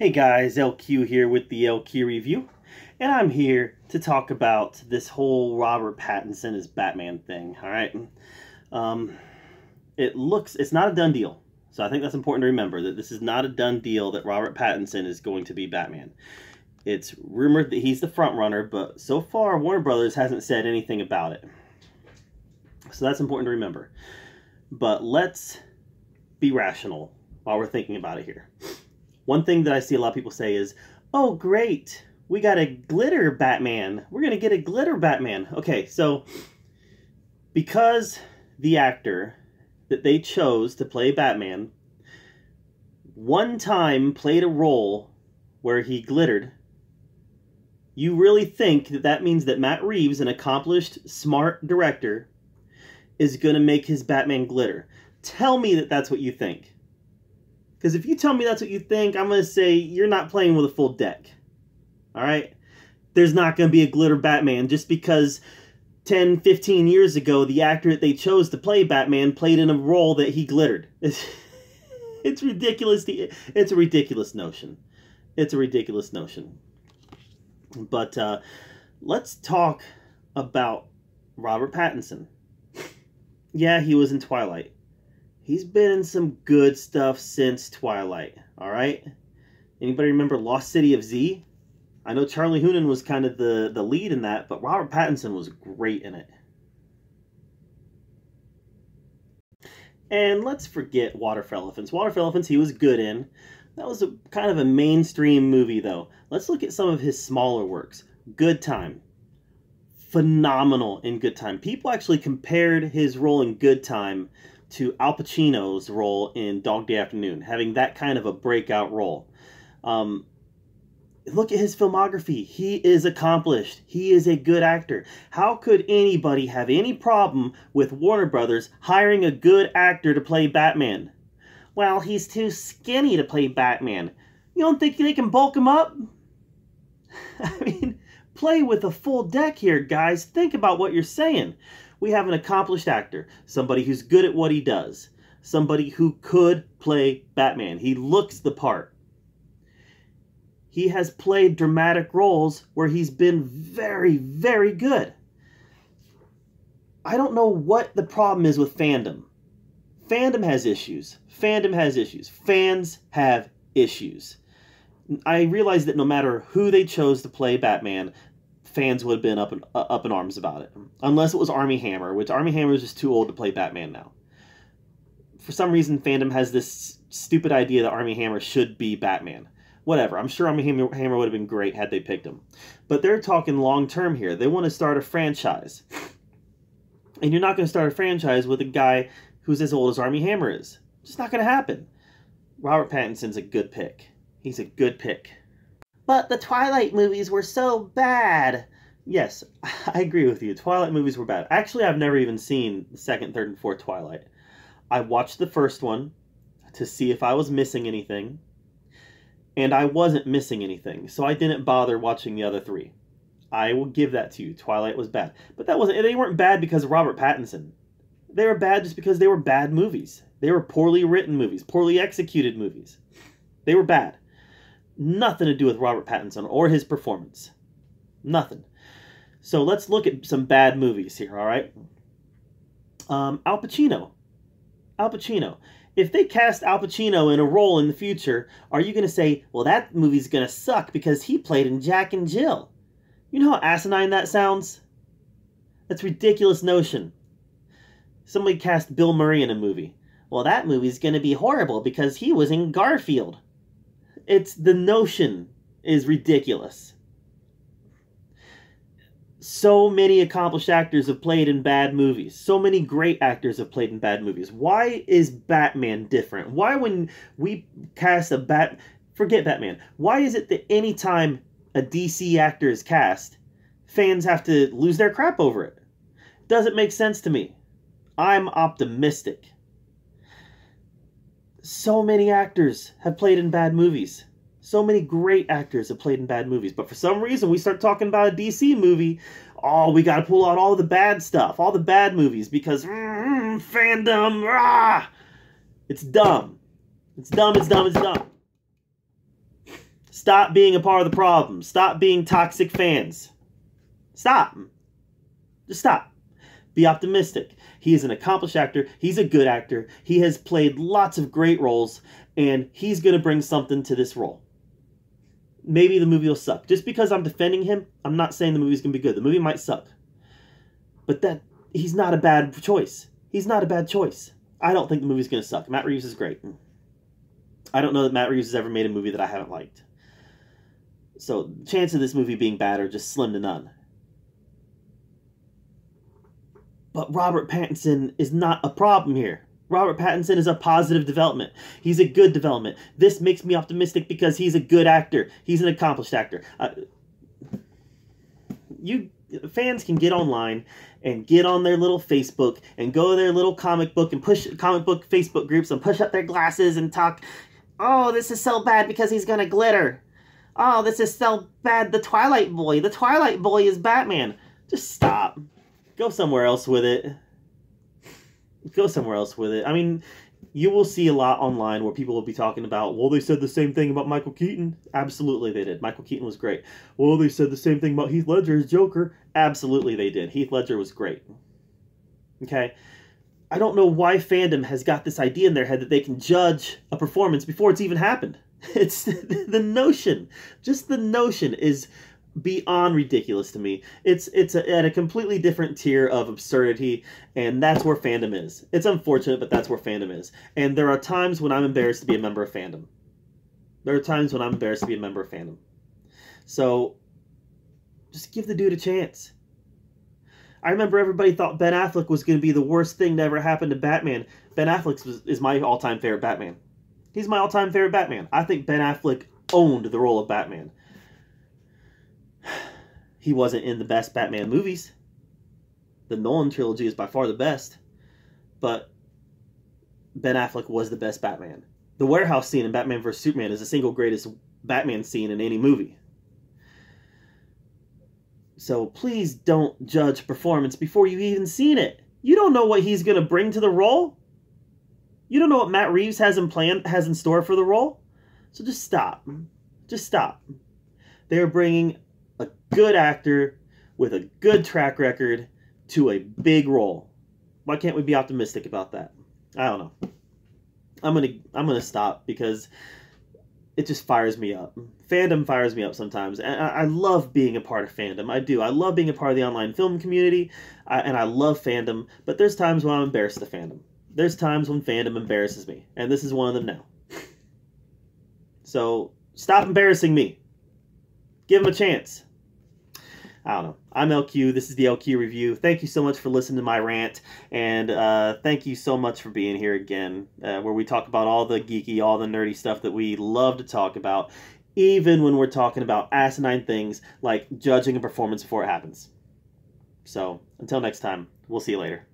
Hey guys, LQ here with the LQ review, and I'm here to talk about this whole Robert Pattinson as Batman thing. All right, it's not a done deal, so I think that's important to remember that this is not a done deal that Robert Pattinson is going to be Batman. It's rumored that he's the front runner, but so far Warner Brothers hasn't said anything about it, so that's important to remember. But let's be rational while we're thinking about it here. One thing that I see a lot of people say is, oh great, we got a glitter Batman. We're going to get a glitter Batman. Okay, so because the actor that they chose to play Batman one time played a role where he glittered, you really think that that means that Matt Reeves, an accomplished, smart director, is going to make his Batman glitter? Tell me that that's what you think. Because if you tell me that's what you think, I'm going to say you're not playing with a full deck. Alright? There's not going to be a glitter Batman just because 10, 15 years ago, the actor that they chose to play Batman played in a role that he glittered. It's ridiculous. It's a ridiculous notion. It's a ridiculous notion. But let's talk about Robert Pattinson. Yeah, he was in Twilight. He's been in some good stuff since Twilight, alright? Anybody remember Lost City of Z? I know Charlie Hunnam was kind of the lead in that, but Robert Pattinson was great in it. And let's forget Water for Elephants. Water for Elephants he was good in. That was a kind of a mainstream movie, though. Let's look at some of his smaller works. Good Time. Phenomenal in Good Time. People actually compared his role in Good Time to Al Pacino's role in Dog Day Afternoon, having that kind of a breakout role. Look at his filmography. He is accomplished. He is a good actor. How could anybody have any problem with Warner Brothers hiring a good actor to play Batman? Well, he's too skinny to play Batman. You don't think they can bulk him up? I mean, play with a full deck here, guys. Think about what you're saying. We have an accomplished actor, somebody who's good at what he does, somebody who could play Batman. He looks the part. He has played dramatic roles where he's been very, very good. I don't know what the problem is with fandom. Fandom has issues. Fandom has issues. Fans have issues. I realize that no matter who they chose to play Batman, fans would have been up in arms about it. Unless it was Armie Hammer, which Armie Hammer is just too old to play Batman now. For some reason, fandom has this stupid idea that Armie Hammer should be Batman. Whatever, I'm sure Armie Hammer would have been great had they picked him. But they're talking long-term here. They want to start a franchise. And you're not going to start a franchise with a guy who's as old as Armie Hammer is. It's just not going to happen. Robert Pattinson's a good pick. He's a good pick. But the Twilight movies were so bad. Yes, I agree with you. Twilight movies were bad. Actually, I've never even seen the second, third, and fourth Twilight. I watched the first one to see if I was missing anything. And I wasn't missing anything, so I didn't bother watching the other three. I will give that to you. Twilight was bad. But they weren't bad because of Robert Pattinson. They were bad just because they were bad movies. They were poorly written movies, poorly executed movies. They were bad. Nothing to do with Robert Pattinson or his performance. Nothing. So let's look at some bad movies here, all right? Al Pacino. Al Pacino. If they cast Al Pacino in a role in the future, are you going to say, well, that movie's going to suck because he played in Jack and Jill? You know how asinine that sounds? That's a ridiculous notion. Somebody cast Bill Murray in a movie. Well, that movie's going to be horrible because he was in Garfield. The notion is ridiculous. So many accomplished actors have played in bad movies. So many great actors have played in bad movies. Why is Batman different? Why when we cast forget Batman. Why is it that any time a DC actor is cast, fans have to lose their crap over it? Doesn't make sense to me. I'm optimistic. So many actors have played in bad movies. So many great actors have played in bad movies. But for some reason, we start talking about a DC movie. Oh, we got to pull out all the bad stuff. All the bad movies. Because fandom. It's dumb. It's dumb. It's dumb. It's dumb. Stop being a part of the problem. Stop being toxic fans. Stop. Just stop. Be optimistic. He is an accomplished actor. He's a good actor. He has played lots of great roles, and he's going to bring something to this role. Maybe the movie will suck. Just because I'm defending him, I'm not saying the movie's going to be good. The movie might suck. But he's not a bad choice. He's not a bad choice. I don't think the movie's going to suck. Matt Reeves is great. I don't know that Matt Reeves has ever made a movie that I haven't liked. So the chance of this movie being bad are just slim to none. But Robert Pattinson is not a problem here. Robert Pattinson is a positive development. He's a good development. This makes me optimistic because he's a good actor. He's an accomplished actor. You fans can get online and get on their little Facebook and go to their little comic book Facebook groups and push up their glasses and talk, oh, this is so bad because he's gonna glitter. Oh, this is so bad. The Twilight Boy. The Twilight Boy is Batman. Just stop. Go somewhere else with it. Go somewhere else with it. I mean, you will see a lot online where people will be talking about, well, they said the same thing about Michael Keaton. Absolutely they did. Michael Keaton was great. Well, they said the same thing about Heath Ledger's Joker. Absolutely they did. Heath Ledger was great. Okay? I don't know why fandom has got this idea in their head that they can judge a performance before it's even happened. It's the notion. Just the notion is beyond ridiculous to me. It's at a completely different tier of absurdity, and that's where fandom is. It's unfortunate, but that's where fandom is. And there are times when I'm embarrassed to be a member of fandom. There are times when I'm embarrassed to be a member of fandom. So, just give the dude a chance. I remember everybody thought Ben Affleck was going to be the worst thing to ever happen to Batman. Ben Affleck is my all-time favorite Batman. He's my all-time favorite Batman. I think Ben Affleck owned the role of Batman. He wasn't in the best Batman movies. The Nolan trilogy is by far the best. But Ben Affleck was the best Batman. The warehouse scene in Batman vs. Superman is the single greatest Batman scene in any movie. So please don't judge performance before you've even seen it. You don't know what he's going to bring to the role. You don't know what Matt Reeves has in store for the role. So just stop. Just stop. They're bringing a good actor with a good track record to a big role. Why can't we be optimistic about that? I don't know. I'm gonna stop because it just fires me up. Fandom fires me up sometimes, and I love being a part of fandom. I do. I love being a part of the online film community, and I love fandom. But there's times when I'm embarrassed of fandom. There's times when fandom embarrasses me, and this is one of them now. So stop embarrassing me. Give him a chance. I don't know. I'm LQ. This is the LQ Review. Thank you so much for listening to my rant. And thank you so much for being here again, where we talk about all the geeky, all the nerdy stuff that we love to talk about, even when we're talking about asinine things like judging a performance before it happens. So, until next time, we'll see you later.